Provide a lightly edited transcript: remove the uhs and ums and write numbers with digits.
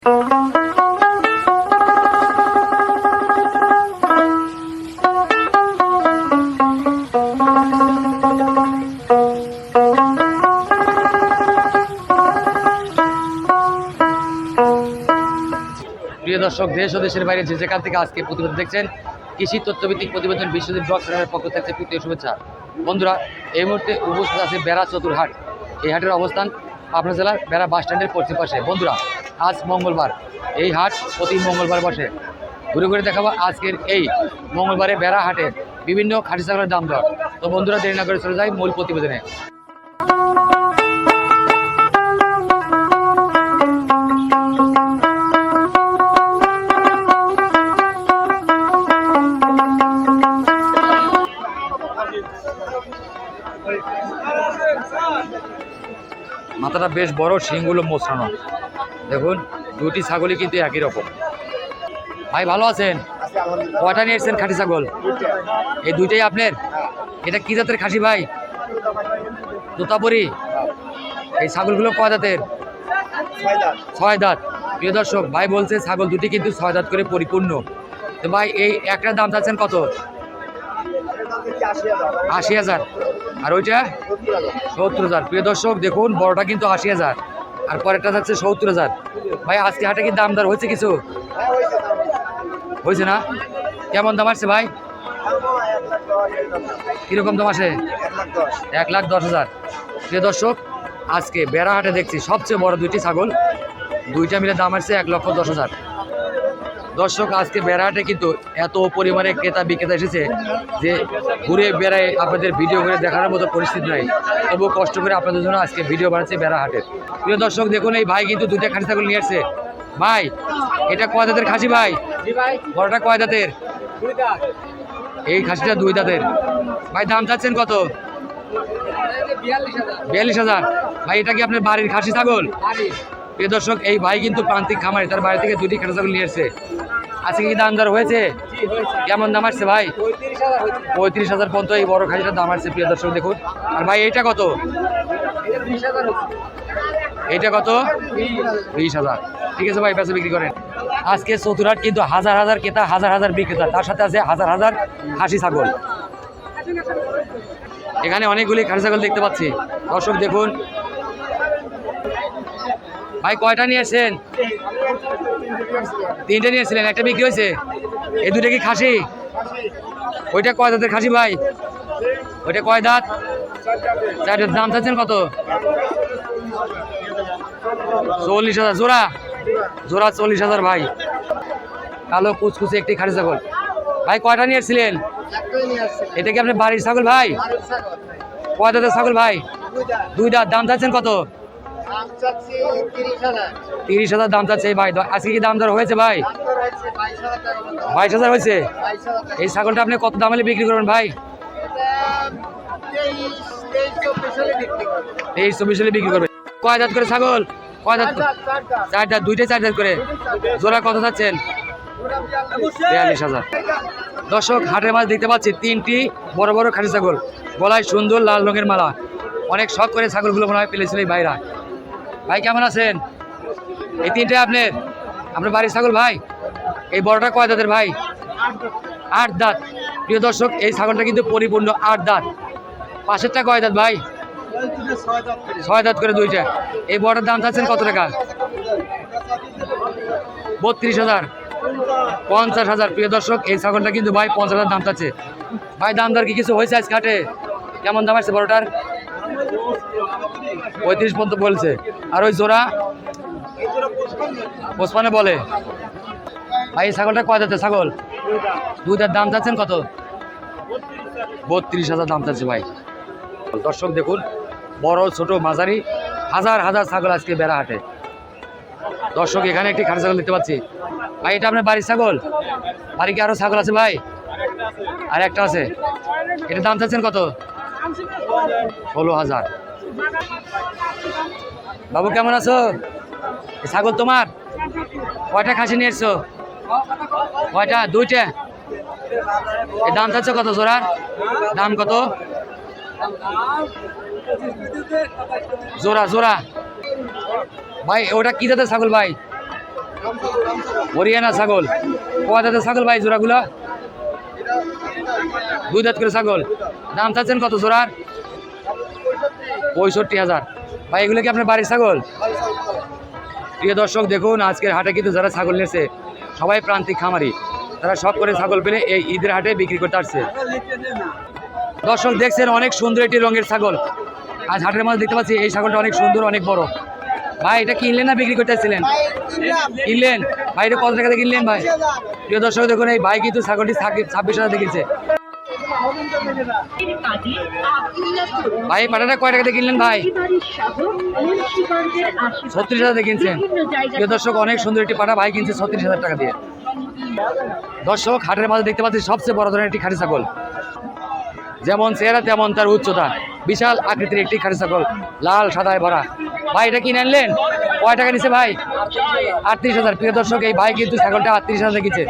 প্রিয় দর্শক, দেশ ও দেশের বাইরে যে যেখান থেকে আজকে প্রতিবেদন দেখছেন, কৃষি তথ্যভিত্তিক প্রতিবেদন বিশ্বজিৎ ব্লগ চ্যানেলের পক্ষ থেকে প্রীতীয় শুভেচ্ছা। বন্ধুরা, এই মুহূর্তে উপস্থিত আছে বেড়া চতুরহাট। এই হাটের অবস্থান পাবনা জেলার বেড়া বাস স্ট্যান্ডের পশ্চিম পাশে। বন্ধুরা, আজ মঙ্গলবার, এই হাট প্রতি মঙ্গলবার বসে। ঘুরে ঘুরে দেখাবো আজকের এই মঙ্গলবারে বেড়া হাটে বিভিন্ন খাঁটি ছাগলের দাম দর। তো বন্ধুরা, দেরি না করে চলে যাই মূল প্রতিবেদনে। মাথাটা বেশ বড়, শিংগুলো মোছানো। দেখুন, দুটি ছাগলই কিন্তু একই রকম। ভাই ভালো আছেন? কয়টা নিয়ে এসেছেন খাসি ছাগল? এই দুইটাই আপনার? এটা কি জাতের খাসি ভাই? তোতাপুরি। এই ছাগলগুলো কয় দাঁতের? 6 দাঁত। প্রিয় দর্শক, ভাই বলছে ছাগল দুটি কিন্তু 6 দাঁত করে পরিপূর্ণ। তো ভাই এই একটার দাম চাচ্ছেন কত? 80,000। আর ওইটা 70,000। প্রিয় দর্শক দেখুন, বড়টা কিন্তু 80,000 আর পরেরটা যাচ্ছে 70,000। ভাই আজকে হাটে কি দাম দর হয়েছে কিছু? হয়েছে না? কেমন দাম আসছে ভাই? কিরকম দাম আসে? 1,10,000। প্রিয় দর্শক, আজকে বেড়া হাটে দেখছি সবচেয়ে বড় দুইটি ছাগল, দুইটা মিলে দাম আসছে 1,10,000। দর্শক, আজকে বেড়াহাটে কিন্তু এত পরিমাণে ক্রেতা বিক্রেতা এসেছে যে ঘুরে বেড়ায় আপনাদের ভিডিও করে দেখানোর মতো পরিস্থিতি নাই। তবু কষ্ট করে আপনাদের জন্য আজকে ভিডিও বানাচ্ছে বেড়াহাটের। প্রিয় দর্শক দেখুন, এই ভাই কিন্তু দুইটা খাসি ছাগল নিয়ে আসছে। ভাই এটা কয় দাঁতের খাসি ভাই? বড়টা কয় দাঁতের? এই খাসিটা 2 দাঁতের। ভাই দাম চাচ্ছেন কত? 42,000। ভাই এটা কি আপনার বাড়ির খাসি ছাগল? প্রিয় দর্শক, এই ভাই কিন্তু প্রান্তিক খামারি, তার বাড়ি থেকে দুটি খাসি ছাগল নিয়ে এসছে। আজকে কি দাম দর হয়েছে? কেমন দাম আসছে ভাই? 35,000 পর্যন্ত এই বড় খাসিটার দাম আসছে। প্রিয় দর্শক দেখুন। আর ভাই এইটা কত? এইটা কত? 20,000। ঠিক আছে ভাই, বেচা বিক্রি করেন। আজকে চতুরহাট কিন্তু হাজার হাজার ক্রেতা, হাজার হাজার বিক্রেতা, তার সাথে আছে হাজার হাজার খাসি ছাগল। এখানে অনেকগুলি খাসি ছাগল দেখতে পাচ্ছি। দর্শক দেখুন, ভাই কয়টা নিয়ে আসছেন? 3টে নিয়ে এসেছিলেন, একটা বিক্রি হয়েছে। এই দুটো কি খাসি? ওইটা কয় দাঁতের খাসি ভাই? ওইটা কয় দাঁত? 4 দাঁত। দাম চাচ্ছেন কত? 40,000 জোড়া। জোড়া 40,000 ভাই। কালো কুচকুচে একটি খাসি ছাগল। ভাই কয়টা নিয়ে এসেছিলেন? এটা কি আপনার বাড়ির ছাগল ভাই? কয় দাঁতের ছাগল ভাই? 2 দাঁত। দাম চাচ্ছেন কত? 30,000 দাম চাচ্ছে ভাই। আজকে কি দাম দর হয়েছে ভাই? 22,000 হয়েছে। এই ছাগলটা আপনি কত দাম হলে বিক্রি করবেন ভাই? 23-24 হলে বিক্রি করবেন। কয় দাঁত করে ছাগল? কয় দাঁত? 4 দাঁত। 2টে 4 দাঁত করে। জোড়া কত চাচ্ছেন? 42,000। দর্শক, হাটের মাঝে দেখতে পাচ্ছি 3টি বড় বড় খাসি ছাগল, গলায় সুন্দর লাল রঙের মালা। অনেক শখ করে ছাগলগুলো মনে হয় পেলেছিল এই ভাইরা। ভাই কেমন আছেন? এই 3টে আপনার বাড়ির ছাগল ভাই? এই বড়টা কয় দাঁতের ভাই? 8 দাঁত। প্রিয় দর্শক, এই ছাগলটা কিন্তু পরিপূর্ণ 8 দাঁত। পাশেরটা কয় দাঁত ভাই? 6 দাঁত করে 2টে। এই বড়টার দাম চাচ্ছেন কত টাকা? 32,000। 50,000। প্রিয় দর্শক, এই ছাগলটা কিন্তু ভাই 50,000 দাম চাচ্ছে। ভাই দাম দর কি কিছু হয়েছে আজকে হাটে? কেমন দাম আসছে বড়টার? 35 পর্যন্ত বলছে। আর ওই জোড়া 55 বলে। ভাই এই ছাগলটা কয় দাঁতের ছাগল? 2 দাঁত। দাম চাচ্ছেন কত? 32,000 দাম চাচ্ছে ভাই। দর্শক দেখুন, বড় ছোট মাঝারি হাজার হাজার ছাগল আজকে বেড়া হাটে। দর্শক, এখানে একটি খাসি ছাগল দেখতে পাচ্ছি। ভাই এটা আপনার বাড়ির ছাগল? বাড়ি কি আরো ছাগল আছে ভাই? আর একটা আছে। এটার দাম চাচ্ছেন কত? 16,000। বাবু কেমন আছো? ছাগল তোমার? কয়টা খাসি নিয়ে এসছো? কয়টা? 2টে। এই দাম চাচ্ছ কত জোড়ার? দাম কত? জোড়া জোড়া। ভাই ওটা কি জাতের ছাগল ভাই? হরিয়ানা ছাগল, কয় দাঁতের ছাগল ভাই জোড়াগুলা? 2 দাঁত করে ছাগল। দাম চাচ্ছেন কত জোড়ার? 65,000। ভাই এগুলো কি আপনার বাড়ির ছাগল? প্রিয় দর্শক দেখুন, আজকের হাটে কিন্তু যারা ছাগল নিয়েছে সবাই প্রান্তিক খামারি, তারা সব করে ছাগল পেলে এই ঈদের হাটে বিক্রি করতে আসছে। দর্শক দেখছেন অনেক সুন্দর একটি রঙের ছাগল আজ হাটের মধ্যে দেখতে পাচ্ছি। এই ছাগলটা অনেক সুন্দর, অনেক বড়। ভাই এটা কিনলেন না বিক্রি করতে আসছিলেন? কিনলেন। ভাই এটা কত টাকাতে কিনলেন ভাই? প্রিয় দর্শক দেখুন, এই ভাই কিন্তু ছাগলটি 26,000 কিনছে। ভাই পাটাটা কয় টাকাতে কিনলেন ভাই? 36,000 কিনছেন। প্রিয় দর্শক অনেক সুন্দর একটি পাটা ভাই কিনছে 36,000 টাকা দিয়ে। দর্শক হাটের মাঝে দেখতে পাচ্ছি সবচেয়ে বড় ধরনের একটি খাঁটি ছাগল, যেমন চেহারা তেমন তার উচ্চতা, বিশাল আকৃতির একটি খাঁটি ছাগল, লাল সাদায় ভরা। ভাই এটা কিনে আনলেন? কয় টাকা নিছে ভাই? 38,000। প্রিয় দর্শক এই ভাই কিন্তু ছাগলটা 38,000 কিনছে।